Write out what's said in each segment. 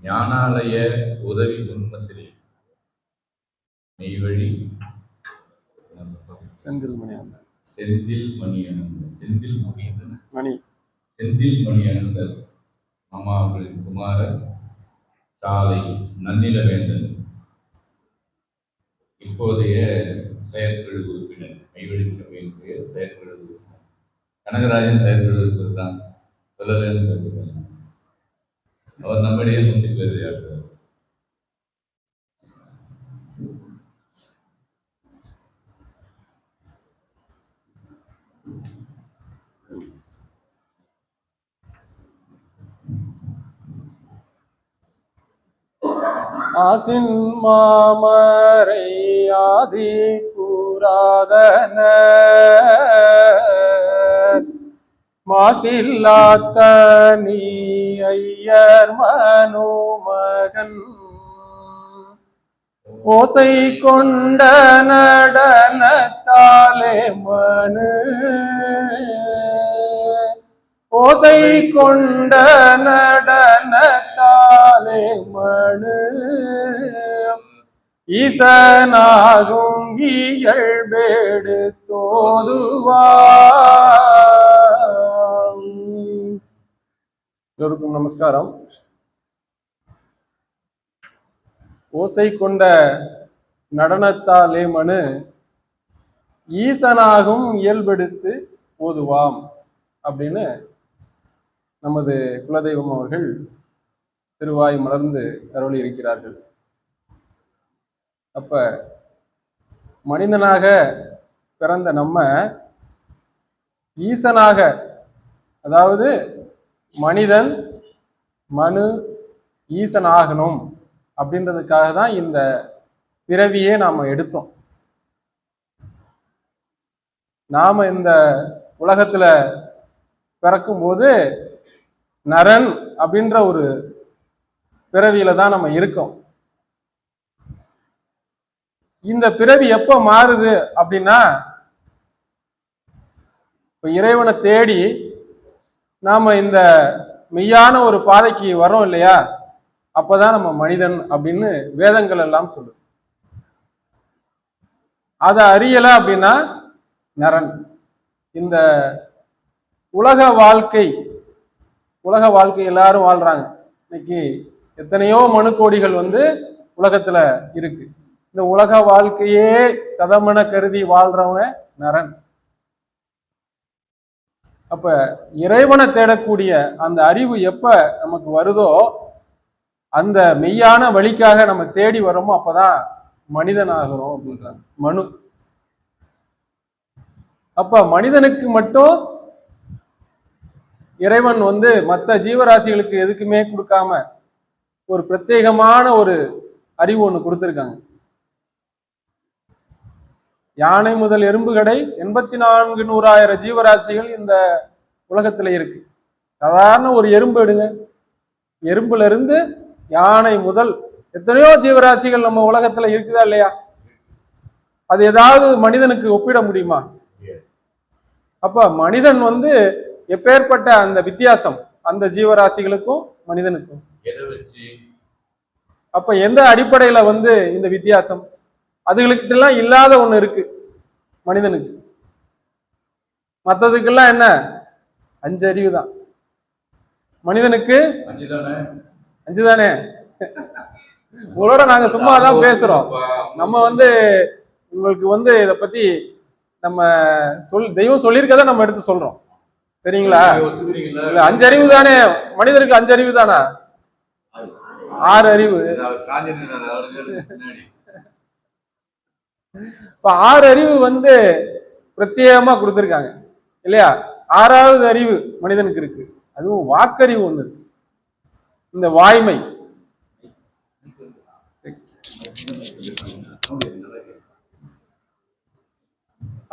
ஞானாலய உதவி குடும்பத்திலே நெய்வழி செந்தில் மணி அனந்தர் அம்மா அவர்களின் குமாரர் சாலை நன்னிலவேந்தன் இப்போதைய செயற்குழு உறுப்பினர் நெய்வழி சபையின் செயற்குழு உறுப்பினர் கனகராஜன் செயற்குழு உறுப்பினர் தான் சொல்லலன்னு வச்சுக்கோங்க. அவர் நம்முடைய 100 பேர் யாரு ஆசின் மாமரை ஆதி புராதன மாசில்லாத்த நீ ஐயர் மனுமகன் ஓசை கொண்ட நடனத்தாலே மனு ஓசை கொண்ட நடனத்தாலே மனு ஈசனாகும் இயல்பேடு தோதுவாம். எல்லோருக்கும் நமஸ்காரம். ஓசை கொண்ட நடனத்தாலே மனு ஈசனாகும் இயல்பெடுத்து ஓதுவாம் அப்படின்னு நமது குலதெய்வம் அவர்கள் திருவாய் மலர்ந்து அருளி இருக்கிறார்கள். அப்ப மனிதனாக பிறந்த நம்ம ஈசனாக, அதாவது மனிதன் மனு ஈசனாகணும் அப்படின்றதுக்காக தான் இந்த பிறவியே நாம எடுத்தோம். நாம இந்த உலகத்துல பிறக்கும்போது நரன் அப்படின்ற ஒரு பிறவியில தான் நம்ம இருக்கோம். இந்த பிறவி எப்ப மாறுது அப்படின்னா, இப்ப இறைவனை தேடி நாம இந்த மெய்யான ஒரு பாதைக்கு வரோம் இல்லையா, அப்பதான் நம்ம மனிதன் அப்படின்னு வேதங்கள் எல்லாம் சொல்லுது. அதை அறியல அப்படின்னா நரன். இந்த உலக வாழ்க்கை எல்லாரும் வாழ்றாங்க. இன்னைக்கு எத்தனையோ மனுக்கோடிகள் உலகத்துல இருக்கு. இந்த உலக வாழ்க்கையே சதமன கருதி வாழ்றவன் நரன். அப்ப இறைவனை தேடக்கூடிய அந்த அறிவு எப்ப நமக்கு வருதோ, அந்த மெய்யான வழிக்காக நம்ம தேடி வரோமோ அப்பதான் மனிதனாகிறோம் அப்படின்றாங்க மனு. அப்ப மனிதனுக்கு மட்டும் இறைவன் மற்ற ஜீவராசிகளுக்கு எதுக்குமே கொடுக்காம ஒரு பிரத்யேகமான ஒரு அறிவு ஒண்ணு கொடுத்திருக்காங்க. யானை முதல் எறும்பு கடை 84,100,000 ஜீவராசிகள் இந்த உலகத்துல இருக்கு. சாதாரண ஒரு எறும்பு எடுங்க, எறும்புல இருந்து யானை முதல் எத்தனையோ ஜீவராசிகள் நம்ம உலகத்துல இருக்குதா இல்லையா? அது ஏதாவது மனிதனுக்கு ஒப்பிட முடியுமா? அப்ப மனிதன் எப்பேற்பட்ட அந்த வித்தியாசம் அந்த ஜீவராசிகளுக்கும் மனிதனுக்கும். அப்ப எந்த அடிப்படையில இந்த வித்தியாசம்? அதுகளுக்கு எல்லாம் இல்லாத ஒண்ணு இருக்கு மனிதனுக்கு. மற்றதுக்கெல்லாம் என்ன? 5 அறிவு தான். மனிதனுக்கு 5 தானே. உங்களோட நாங்க சும்மா தான் பேசுறோம். நம்ம உங்களுக்கு இதை பத்தி நம்ம தெய்வம் சொல்லியிருக்கதை நம்ம எடுத்து சொல்றோம். சரிங்களா? 5 அறிவு தானே மனிதருக்கு. 5 அறிவு தானா? 6 அறிவு. இப்ப 6 அறிவு பிரத்யேகமா கொடுத்திருக்காங்க இல்லையா? 6வது அறிவு மனிதனுக்கு இருக்கு. அதுவும் வாக்கறிவு ஒண்ணு இருக்கு, இந்த வாய்மை.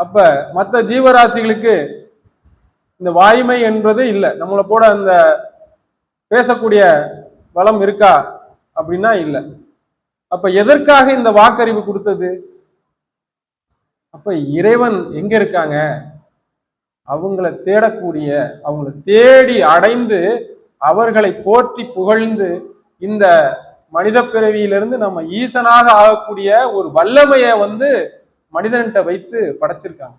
அப்ப மற்ற ஜீவராசிகளுக்கு இந்த வாய்மை என்பது இல்லை. நம்மளை போட அந்த பேசக்கூடிய பலம் இருக்கா அப்படின்னா இல்லை. அப்ப எதற்காக இந்த வாக்கறிவு கொடுத்தது? அப்ப இறைவன் எங்க இருக்காங்க, அவங்களை தேடக்கூடிய, அவங்களை தேடி அடைந்து அவர்களை போற்றி புகழ்ந்து இந்த மனித பிறவியிலிருந்து நம்ம ஈசனாக ஆகக்கூடிய ஒரு வல்லமைய வந்து மனிதன்கிட்ட வைத்து படைச்சிருக்காங்க.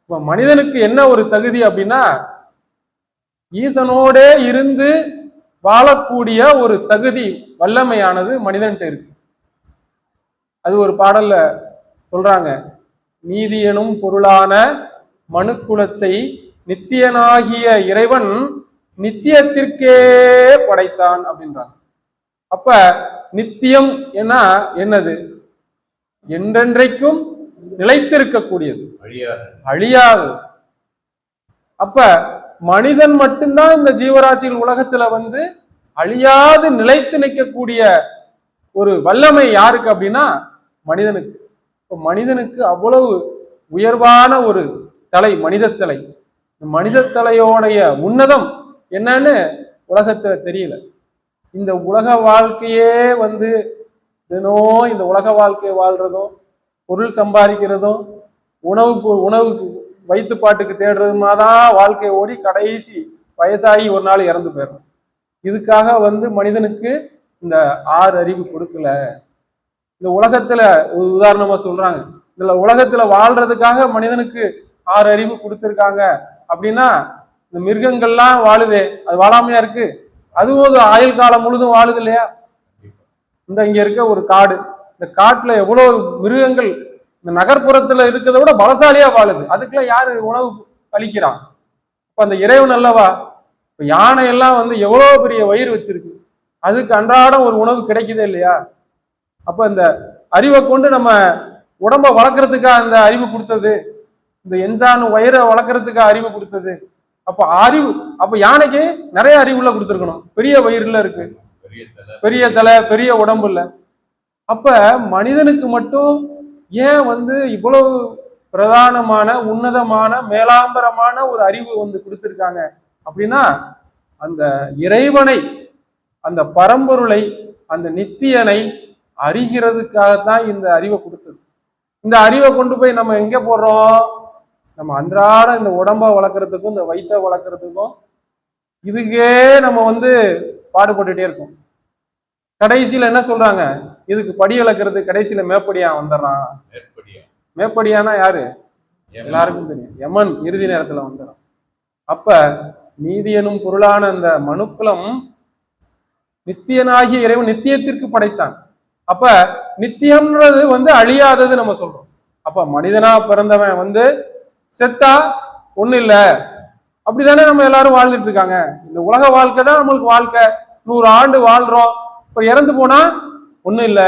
இப்ப மனிதனுக்கு என்ன ஒரு தகுதி அப்படின்னா, ஈசனோடே இருந்து வாழக்கூடிய ஒரு தகுதி வல்லமையானது மனிதன்கிட்ட இருக்கு. அது ஒரு பாடல்ல சொல்றாங்க, நீதி எனும் பொருளான மனுக்குலத்தை நித்தியனாகிய இறைவன் நித்தியத்திற்கே படைத்தான் அப்படின்றாங்க. அப்ப நித்தியம் என்னது? என்றென்றைக்கும் நிலைத்திருக்கக்கூடியது, அழியாது. அப்ப மனிதன் மட்டும்தான் இந்த ஜீவராசிகள் உலகத்துல வந்து அழியாது நிலைத்து நிற்கக்கூடிய ஒரு வல்லமை யாருக்கு அப்படின்னா மனிதனுக்கு. மனிதனுக்கு அவ்வளவு உயர்வான ஒரு தலை, மனித தலை. மனித தலையோடைய உன்னதம் என்னன்னு உலகத்துல தெரியல. இந்த உலக வாழ்க்கையே வந்து தினம் இந்த உலக வாழ்க்கையை வாழ்றதும், பொருள் சம்பாதிக்கிறதும், உணவுக்கு வயிற்றுப்பாட்டுக்கு தேடுறதுமாதான் வாழ்க்கையை ஓடி கடைசி வயசாகி ஒரு நாள் இறந்து போயிடும். இதுக்காக வந்து மனிதனுக்கு இந்த 6 அறிவு கொடுக்கல. இந்த உலகத்துல ஒரு உதாரணமா சொல்றாங்க, இந்த உலகத்துல வாழ்றதுக்காக மனிதனுக்கு 6 அறிவு கொடுத்துருக்காங்க அப்படின்னா, இந்த மிருகங்கள்லாம் வாழுதே, அது வாழாமையா இருக்கு? அதுவும் ஆயுள் காலம் முழுதும் வாழுது இல்லையா? இங்க இருக்க ஒரு காடு, இந்த காட்டுல எவ்வளவு மிருகங்கள் இந்த நகர்ப்புறத்துல இருக்கிறத விட பலசாலியா வாழுது. அதுக்கெல்லாம் யாரு உணவு அளிக்கிறான்? இப்ப அந்த இறைவன் அல்லவா. இப்ப யானை எல்லாம் வந்து எவ்வளவு பெரிய வயிறு வச்சிருக்கு, அதுக்கு அன்றாடம் ஒரு உணவு கிடைக்குதே இல்லையா? அப்ப இந்த அறிவை கொண்டு நம்ம உடம்ப வளர்க்கறதுக்கா அந்த அறிவு கொடுத்தது? இந்த என்சான் வயிறை வளர்க்கறதுக்கா அறிவு கொடுத்தது? அப்ப அறிவு, அப்ப யானைக்கு நிறைய அறிவுள்ள கொடுத்துருக்கணும். பெரிய வயிறுல இருக்கு, பெரிய தலை, பெரிய உடம்பு இல்ல. அப்ப மனிதனுக்கு மட்டும் ஏன் வந்து இவ்வளவு பிரதானமான, உன்னதமான, மேலாம்பரமான ஒரு அறிவு வந்து கொடுத்திருக்காங்க அப்படின்னா, அந்த இறைவனை, அந்த பரம்பொருளை, அந்த நித்தியனை அறிகிறதுக்காகத்தான் இந்த அறிவை கொடுத்தது. இந்த அறிவை கொண்டு போய் நம்ம எங்க போடுறோம்? நம்ம அன்றாட இந்த உடம்ப வளர்க்கறதுக்கும், இந்த வயிற்றை வளர்க்கறதுக்கும், இதுக்கே நம்ம வந்து பாடுபட்டுட்டே இருக்கோம். கடைசியில என்ன சொல்றாங்க? இதுக்கு படி இழக்கிறது கடைசியில மேப்படியா வந்துடுறான். மேப்படியானா யாரு? எல்லாருக்கும் தெரியும், யமன் இறுதி நேரத்துல வந்துடும். அப்ப நீதி எனும் பொருளான அந்த மனுக்குலம் நித்தியனாகிய இறைவன் நித்தியத்திற்கு படைத்தான். அப்ப நித்தியம்ன்றது வந்து அழியாதது நம்ம சொல்றோம். அப்ப மனிதனா பிறந்தவன் வந்து செத்தா ஒண்ணு இல்ல, அப்படித்தானே நம்ம எல்லாரும் வாழ்ந்துட்டு இருக்காங்க. இந்த உலக வாழ்க்கை தான் நம்மளுக்கு வாழ்க்கை. 100 ஆண்டு வாழ்றோம், இப்ப இறந்து போனா ஒண்ணு இல்ல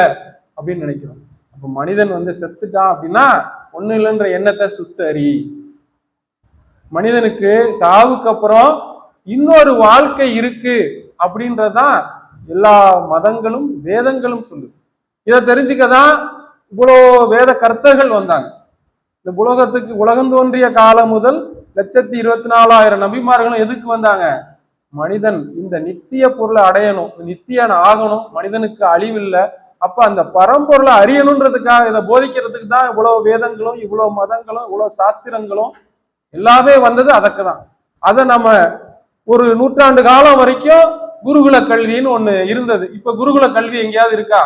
அப்படின்னு நினைக்கிறோம். அப்ப மனிதன் வந்து செத்துட்டான் அப்படின்னா ஒண்ணு இல்லைன்ற எண்ணத்தை சுத்தறி. மனிதனுக்கு சாவுக்கு அப்புறம் இன்னொரு வாழ்க்கை இருக்கு அப்படின்றதான் எல்லா மதங்களும் வேதங்களும் சொல்லுது. இதை தெரிஞ்சுக்கதான் இவ்வளோ வேத கர்த்தர்கள் வந்தாங்க. இந்த உலகம் தோன்றிய காலம் முதல் 1,24,000 நபிமார்களும் எதுக்கு வந்தாங்க? மனிதன் இந்த நித்திய பொருளை அடையணும், நித்தியன் ஆகணும், மனிதனுக்கு அழிவில்லை. அப்ப அந்த பரம்பொருளை அறியணுன்றதுக்காக, இதை போதிக்கிறதுக்கு தான் இவ்வளவு வேதங்களும், இவ்வளவு மதங்களும், இவ்வளவு சாஸ்திரங்களும் எல்லாமே வந்தது அதற்கு தான். அதை நம்ம ஒரு 100 ஆண்டு காலம் வரைக்கும் குருகுல கல்வின்னு ஒண்ணு இருந்தது. இப்ப குருகுல கல்வி எங்கேயாவது இருக்கா?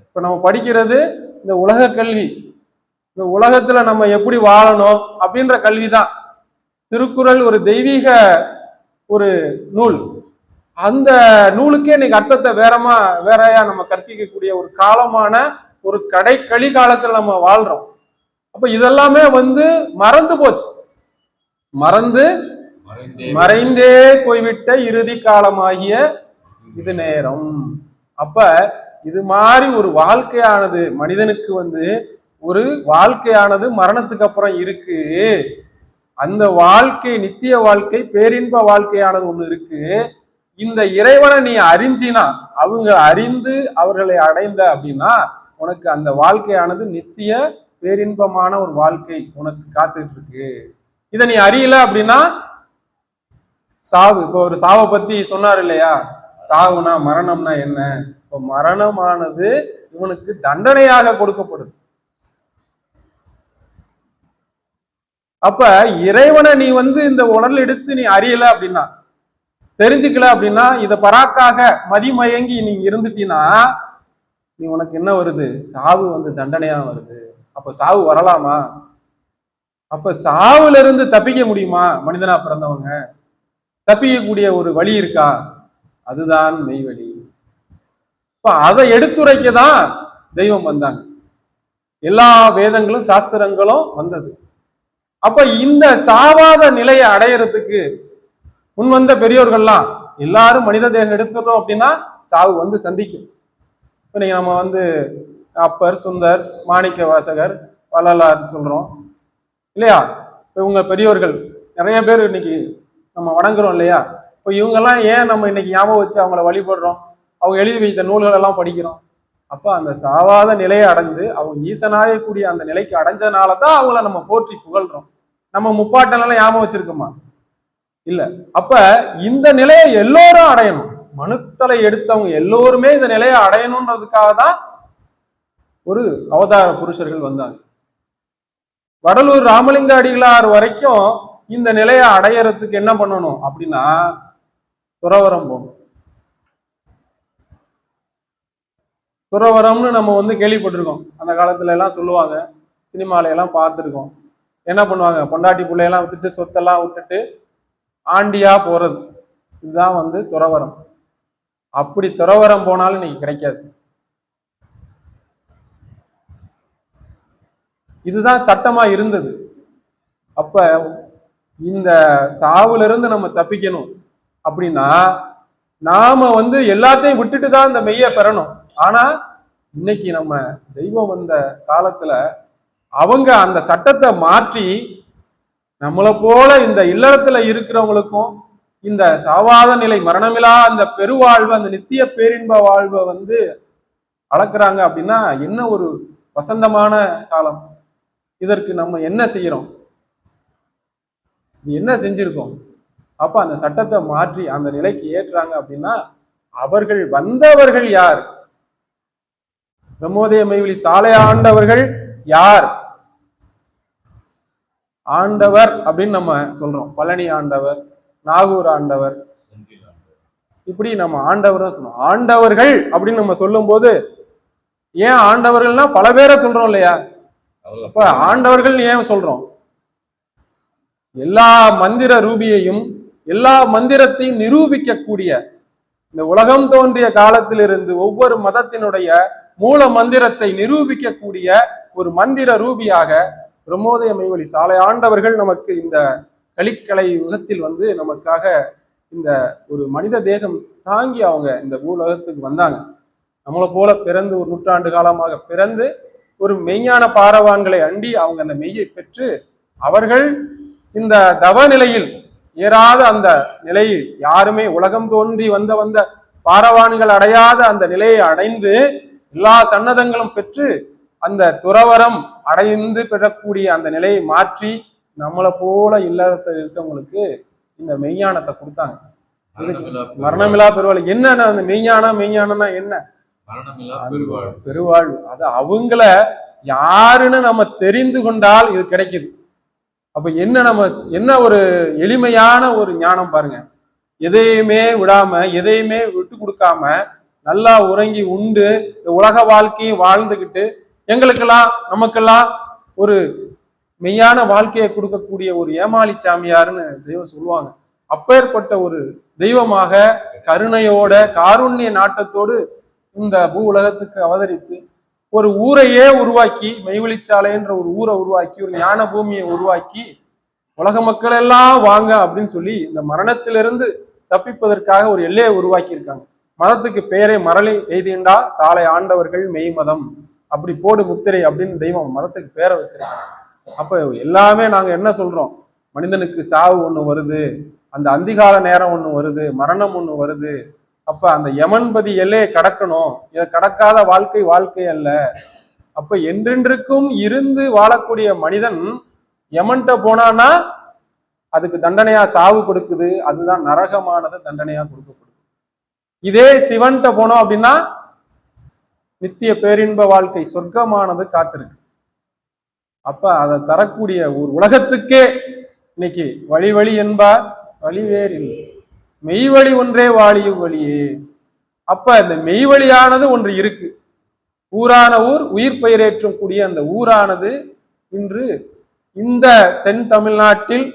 இப்ப நம்ம படிக்கிறது இந்த உலக கல்வி. இந்த உலகத்துல நம்ம எப்படி வாழணும் அப்படின்ற கல்விதான். திருக்குறள் ஒரு தெய்வீக ஒரு நூல். அந்த நூலுக்கே இன்னைக்கு அர்த்தத்தை வேறையா நம்ம கற்பிக்கக்கூடிய ஒரு காலமான ஒரு கலி காலத்துல நம்ம வாழ்றோம். அப்ப இதெல்லாமே வந்து மறந்து போச்சு, மறைந்தே போய்விட்ட இறுதி காலமாகிய இது நேரம். அப்ப இது மாதிரி ஒரு வாழ்க்கையானது மனிதனுக்கு வந்து ஒரு வாழ்க்கையானது மரணத்துக்கு அப்புறம் இருக்கு. அந்த வாழ்க்கை நித்திய வாழ்க்கை, பேரின்ப வாழ்க்கையானது ஒண்ணு இருக்கு. இந்த இறைவனை நீ அறிஞ்சினா, அவங்க அறிந்து அவர்களை அடைந்த அப்படின்னா உனக்கு அந்த வாழ்க்கையானது நித்திய பேரின்பமான ஒரு வாழ்க்கை உனக்கு காத்துட்டு இருக்கு. இதை நீ அறியல அப்படின்னா சாவு. இப்போ ஒரு சாவை பத்தி சொன்னார் இல்லையா? சாவுனா, மரணம்னா என்ன? இப்போ மரணமானது இவனுக்கு தண்டனையாக கொடுக்கப்படுது. அப்ப இறைவனை நீ வந்து இந்த உணர்வு எடுத்து நீ அறியல அப்படின்னா, தெரிஞ்சுக்கல அப்படின்னா இதை பராக்காக மதிமயங்கி நீ இருந்துட்டீன்னா நீ உனக்கு என்ன வருது? சாவு வந்து தண்டனையா வருது. அப்ப சாவு வரலாமா? அப்ப சாவுல இருந்து தப்பிக்க முடியுமா? மனிதனா பிறந்தவங்க தப்பிக்கக்கூடிய ஒரு வழி இருக்கா? அதுதான் மெய்வழி. இப்ப அதை எடுத்துரைக்க தான் தெய்வம் வந்தாங்க. எல்லா வேதங்களும் சாஸ்திரங்களும் வந்தது. அப்ப இந்த சாவாத நிலையை அடையறதுக்கு முன் வந்த பெரியோர்கள்லாம் எல்லாரும் மனித தேகம் எடுத்துட்டோம் அப்படின்னா சாவு வந்து சந்திக்கும். இப்ப நீங்க நம்ம வந்து அப்பர், சுந்தர், மாணிக்க வாசகர், வள்ளலார் சொல்றோம் இல்லையா? இவங்க பெரியோர்கள் நிறைய பேர் இன்னைக்கு நம்ம வணங்குறோம் இல்லையா? இப்போ இவங்கெல்லாம் ஏன் நம்ம இன்னைக்கு ஞாபகம் வச்சு அவங்கள வழிபடுறோம்? அவங்க எழுதி வைத்த நூல்கள் எல்லாம் படிக்கிறோம். அப்ப அந்த சாவாத நிலையை அடைந்து அவங்க ஈசனாயக்கூடிய அந்த நிலைக்கு அடைஞ்சனாலதான் அவங்கள நம்ம போற்றி புகழ்றோம். நம்ம முப்பாட்டெல்லாம் ஞாபகம் வச்சிருக்கோமா? இல்ல. அப்ப இந்த நிலையை எல்லோரும் அடையணும். மனுத்தலை எடுத்தவங்க எல்லோருமே இந்த நிலையை அடையணும்ன்றதுக்காக தான் ஒரு அவதார புருஷர்கள் வந்தாங்க. வடலூர் ராமலிங்க அடிகளார் வரைக்கும் இந்த நிலையை அடையறதுக்கு என்ன பண்ணணும் அப்படின்னா துறவரம் போகணும். துறவரம்னு நம்ம வந்து கேள்விப்பட்டிருக்கோம். அந்த காலத்துல எல்லாம் சொல்லுவாங்க, சினிமால எல்லாம் பார்த்துருக்கோம். என்ன பண்ணுவாங்க? பொண்டாட்டி பிள்ளையெல்லாம் விட்டுட்டு சொத்தெல்லாம் விட்டுட்டு ஆண்டியா போறது, இதுதான் வந்து துறவரம். அப்படி துறவரம் போனாலும் இன்னைக்கு கிடைக்காது. இதுதான் சட்டமா இருந்தது. அப்ப இந்த சாவுல இருந்து நம்ம தப்பிக்கணும் அப்படின்னா நாம வந்து எல்லாத்தையும் விட்டுட்டு தான் இந்த மெய்யை பெறணும். ஆனா இன்னைக்கு நம்ம தெய்வம் வந்த காலத்துல அவங்க அந்த சட்டத்தை மாற்றி நம்மளை போல இந்த இல்லறத்துல இருக்கிறவங்களுக்கும் இந்த சாவாத நிலை, மரணமில்லா அந்த பெருவாழ்வு, அந்த நித்திய பேரின்ப வாழ்வை வந்து அளக்குறாங்க. அப்படின்னா என்ன ஒரு வசந்தமான காலம்! இதற்கு நம்ம என்ன செய்யறோம்? என்ன செஞ்சிருக்கோம்? அப்ப அந்த சட்டத்தை மாற்றி அந்த நிலைக்கு ஏற்றாங்க அப்படின்னா அவர்கள் வந்தவர்கள் யார்? பிரம்மோதய மெய்வழி சாலை ஆண்டவர்கள் யார்? ஆண்டவர் அப்படின்னு நம்ம சொல்றோம். பழனி ஆண்டவர், நாகூர் ஆண்டவர், இப்படி நம்ம ஆண்டவர் தான் சொல்றோம். ஆண்டவர்கள் அப்படின்னு நம்ம சொல்லும் போது ஏன் ஆண்டவர்கள்னா பல பேரை சொல்றோம் இல்லையா? அப்ப ஆண்டவர்கள் ஏன் சொல்றோம்? எல்லா மந்திர ரூபியையும் எல்லா மந்திரத்தையும் நிரூபிக்கக்கூடிய, இந்த உலகம் தோன்றிய காலத்திலிருந்து ஒவ்வொரு மதத்தினுடைய மூல மந்திரத்தை நிரூபிக்கக்கூடிய ஒரு மந்திர ரூபியாக பிரம்மோதய மெய்வழி சாலை ஆண்டவர்கள் நமக்கு இந்த கலிக்கலை யுகத்தில் வந்து நமக்காக இந்த ஒரு மனித தேகம் தாங்கி அவங்க இந்த பூலகத்துக்கு வந்தாங்க. நம்மளை போல பிறந்து ஒரு நூற்றாண்டு காலமாக பிறந்து ஒரு மெய்ஞான பாரவான்களை அண்டி அவங்க அந்த மெய்யை பெற்று அவர்கள் இந்த தவ நிலையில் ஏறாத அந்த நிலையில் யாருமே உலகம் தோன்றி வந்த பாரவான்கள் அடையாத அந்த நிலையை அடைந்து எல்லா சன்னதங்களும் பெற்று அந்த துறவரம் அடைந்து பெறக்கூடிய அந்த நிலையை மாற்றி நம்மளை போல இல்லறத்தில் இருக்கவங்களுக்கு இந்த மெய்ஞானத்தை கொடுத்தாங்க. மரணமில்லா பெருவாழ்வு. என்னன்னா அந்த மெய்ஞானம்னா என்ன? பெருவாழ்வு. அது அவங்கள யாருன்னு நம்ம தெரிந்து கொண்டால் இது கிடைக்குது. அப்ப என்ன ஒரு எளிமையான ஒரு ஞானம் பாருங்க. எதையுமே விடாம, எதையுமே விட்டு கொடுக்காம, நல்லா உறங்கி உண்டு உலக வாழ்க்கையும் வாழ்ந்துகிட்டு எங்களுக்கெல்லாம் நமக்கெல்லாம் ஒரு மெய்யான வாழ்க்கையை கொடுக்கக்கூடிய ஒரு ஏமாளி சாமியாருன்னு தெய்வம் சொல்லுவாங்க. அப்பேற்பட்ட ஒரு தெய்வமாக கருணையோட காருண்ய நாட்டத்தோடு இந்த பூ உலகத்துக்கு அவதரித்து ஒரு ஊரையே உருவாக்கி, மெய்வழிச்சாலைன்ற ஒரு ஊரை உருவாக்கி, ஒரு ஞான பூமியை உருவாக்கி உலக மக்கள் எல்லாம் வாங்க அப்படின்னு சொல்லி இந்த மரணத்திலிருந்து தப்பிப்பதற்காக ஒரு எல்லையை உருவாக்கி இருக்காங்க. மதத்துக்கு பேரை மரளி எய்திண்டா சாலை ஆண்டவர்கள் மெய் மதம், அப்படி போடு முத்திரை அப்படின்னு தெய்வம் மதத்துக்கு பேரை வச்சிருக்காங்க. அப்ப எல்லாமே நாங்க என்ன சொல்றோம்? மனிதனுக்கு சாவு ஒண்ணு வருது, அந்த அந்திகால நேரம் ஒண்ணு வருது, மரணம் ஒண்ணு வருது. அப்ப அந்த யமன்பதி எல்லையை கடக்கணும். இதை கடக்காத வாழ்க்கை அல்ல. அப்ப என்றென்றுக்கும் இருந்து வாழக்கூடிய மனிதன் யமன்ட்ட போனான்னா அதுக்கு தண்டனையா சாவு கொடுக்குது. அதுதான் நரகமானது தண்டனையா கொடுக்கப்படுது. இதே சிவன்கிட்ட போனோம் அப்படின்னா நித்திய பேரின்ப வாழ்க்கை சொர்க்கமானது காத்திருக்கு. அப்ப அதை தரக்கூடிய ஒரு உலகத்துக்கே இன்னைக்கு வழி என்பார் வழி வேறு இல்லை. மெய்வழி ஒன்றே வாழியும் வழியே. அப்ப இந்த மெய்வழியானது ஒன்று இருக்கு. ஊரான ஊர் உயிர் பெயரேற்றும் கூடிய அந்த ஊரானது இன்று இந்த தென் தமிழ்நாட்டில்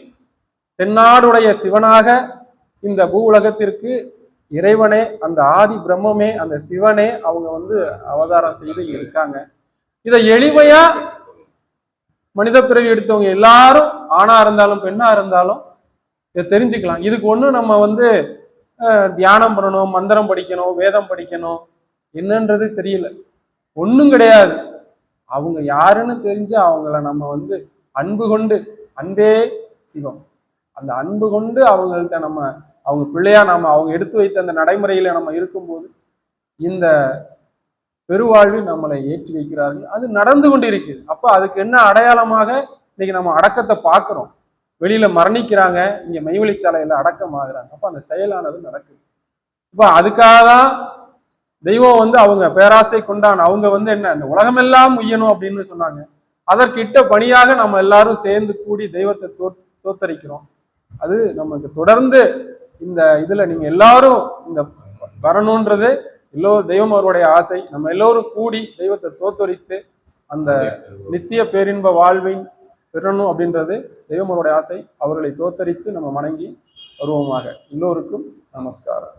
தென்னாடுடைய சிவனாக இந்த பூ உலகத்திற்கு இறைவனே, அந்த ஆதி பிரம்மமே, அந்த சிவனே அவங்க வந்து அவதாரம் செய்து இருக்காங்க. இதை எளிமையா மனித பிறவி எடுத்தவங்க எல்லாரும் ஆணா இருந்தாலும் பெண்ணா இருந்தாலும் இதை தெரிஞ்சுக்கலாம். இதுக்கு ஒன்றும் நம்ம வந்து தியானம் பண்ணணும், மந்திரம் படிக்கணும், வேதம் படிக்கணும், என்னன்றது தெரியல, ஒன்றும் கிடையாது. அவங்க யாருன்னு தெரிஞ்சு அவங்கள நம்ம வந்து அன்பு கொண்டு, அன்பே சிவம், அந்த அன்பு கொண்டு அவங்கள்ட்ட நம்ம அவங்க பிள்ளையா நாம அவங்க எடுத்து வைத்த அந்த நடைமுறையில நம்ம இருக்கும்போது இந்த பெருவாழ்வில் நம்மளை ஏற்றி வைக்கிறார்கள். அது நடந்து கொண்டு இருக்குது. அப்ப அதுக்கு என்ன அடையாளமாக இன்னைக்கு நம்ம அடக்கத்தை பார்க்கிறோம். வெளியில மரணிக்கிறாங்க, இங்க மெய்வழிச்சாலையில அடக்கம் ஆகுறாங்க. அப்ப அந்த செயலானது நடக்குது. இப்ப அதுக்காக தான் தெய்வம் வந்து அவங்க பேராசை கொண்டான். அவங்க வந்து என்ன, இந்த உலகமெல்லாம் உய்யணும் அப்படின்னு சொன்னாங்க. அதற்கிட்ட பணியாக நம்ம எல்லாரும் சேர்ந்து கூடி தெய்வத்தை தோத்தரிக்கிறோம். அது நமக்கு தொடர்ந்து இந்த இதுல நீங்க எல்லாரும் இந்த வரணுன்றது தெய்வம் அவருடைய ஆசை. நம்ம எல்லோரும் கூடி தெய்வத்தை தோத்தரித்து அந்த நித்திய பேரின்ப வாழ்வின் பெறணும் அப்படின்றது தெய்வம் அவருடைய ஆசை. அவர்களை தோத்தரித்து நம்ம வணங்கி வருவோமாக. எல்லோருக்கும் நமஸ்காரம்.